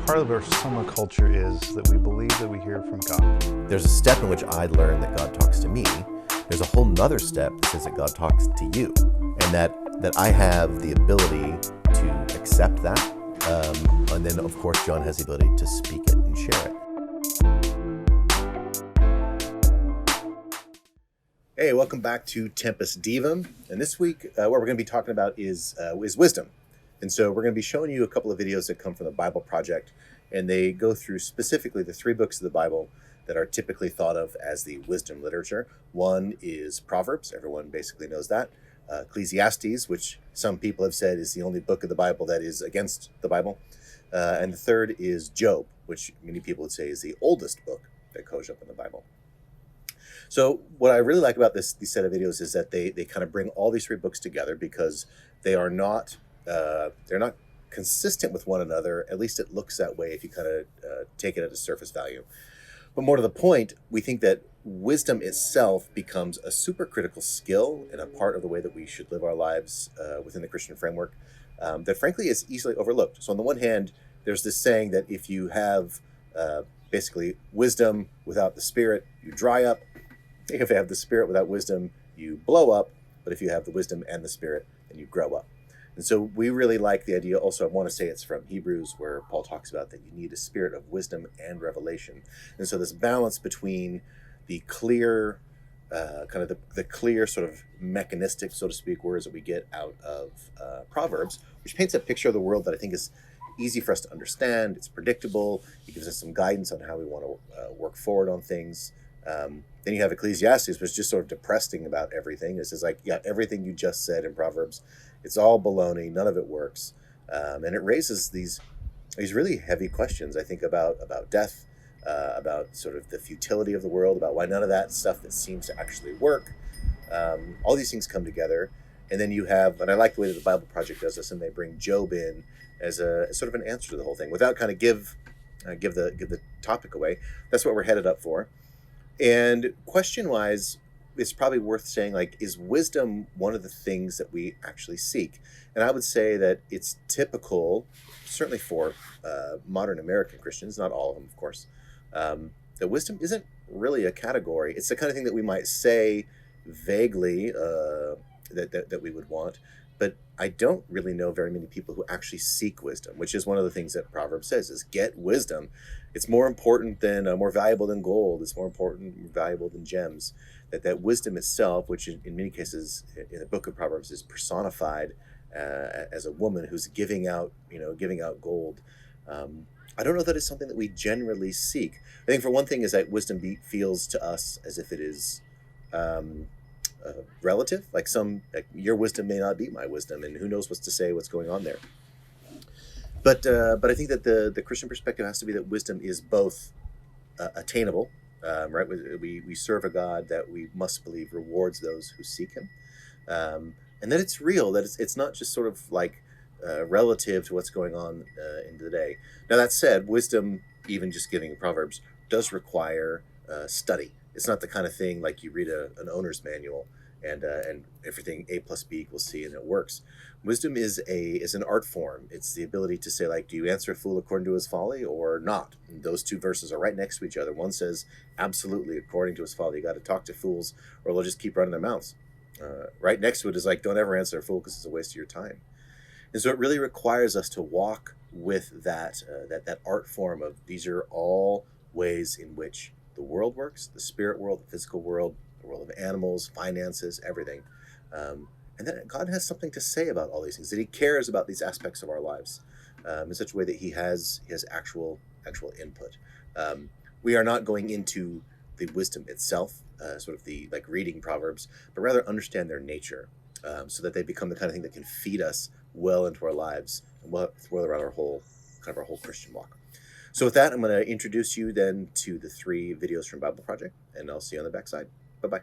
Part of our summer culture is that we believe that we hear from God. There's a step in which I learn that God talks to me. There's a whole nother step that says that God talks to you, and that I have the ability to accept that. And then, of course, John has the ability to speak it and share it. Hey, welcome back to Tempus Divum. And this week, what we're going to be talking about is wisdom. And so we're going to be showing you a couple of videos that come from the Bible Project, and they go through specifically the three books of the Bible that are typically thought of as the wisdom literature. One is Proverbs. Everyone basically knows that. Ecclesiastes, which some people have said is the only book of the Bible that is against the Bible. And the third is Job, which many people would say is the oldest book that goes up in the Bible. So what I really like about these set of videos is that they kind of bring all these three books together, because they are not they're not consistent with one another. At least it looks that way if you kind of take it at a surface value. But more to the point, we think that wisdom itself becomes a super critical skill and a part of the way that we should live our lives within the Christian framework that frankly is easily overlooked. So on the one hand, there's this saying that if you have basically wisdom without the Spirit, you dry up. If you have the Spirit without wisdom, you blow up. But if you have the wisdom and the Spirit, then you grow up. And so we really like the idea. Also, I want to say it's from Hebrews, where Paul talks about that you need a spirit of wisdom and revelation. And so this balance between the clear, the clear sort of mechanistic, so to speak, words that we get out of Proverbs, which paints a picture of the world that I think is easy for us to understand. It's predictable. It gives us some guidance on how we want to work forward on things. Then you have Ecclesiastes, which is just sort of depressing about everything. This is like, yeah, everything you just said in Proverbs, it's all baloney. None of it works. And it raises these really heavy questions, I think, about death, about sort of the futility of the world, about why none of that stuff that seems to actually work. All these things come together. And then you have, and I like the way that the Bible Project does this, and they bring Job in as a sort of an answer to the whole thing, without kind of give the topic away. That's what we're headed up for. And question-wise, it's probably worth saying, like, is wisdom one of the things that we actually seek? And I would say that it's typical, certainly for modern American Christians, not all of them, of course, that wisdom isn't really a category. It's the kind of thing that we might say vaguely that we would want, but I don't really know very many people who actually seek wisdom, which is one of the things that Proverbs says, is get wisdom. It's more important than, more valuable than gold. It's more important, more valuable than gems. That wisdom itself, which in many cases in the book of Proverbs is personified as a woman who's giving out gold. I don't know that it's something that we generally seek. I think for one thing is that wisdom feels to us as if it is relative. Like your wisdom may not be my wisdom, and who knows what's going on there. But I think that the Christian perspective has to be that wisdom is both attainable, right? We serve a God that we must believe rewards those who seek Him, and that it's real. That it's not just sort of like relative to what's going on in the day. Now that said, wisdom, even just giving Proverbs, does require study. It's not the kind of thing like you read an owner's manual and everything A plus B equals C and it works. Wisdom is an art form. It's the ability to say, like, do you answer a fool according to his folly or not? And those two verses are right next to each other. One says, absolutely, according to his folly, you got to talk to fools or they'll just keep running their mouths. Right next to it is like, don't ever answer a fool because it's a waste of your time. And so it really requires us to walk with that art form of, these are all ways in which the world works, the spirit world, the physical world, the world of animals, finances, everything. And that God has something to say about all these things, that He cares about these aspects of our lives in such a way that He has actual input. We are not going into the wisdom itself, sort of the like reading Proverbs, but rather understand their nature so that they become the kind of thing that can feed us well into our lives and well throughout our whole Christian walk. So with that, I'm going to introduce you then to the three videos from Bible Project, and I'll see you on the backside. Bye-bye.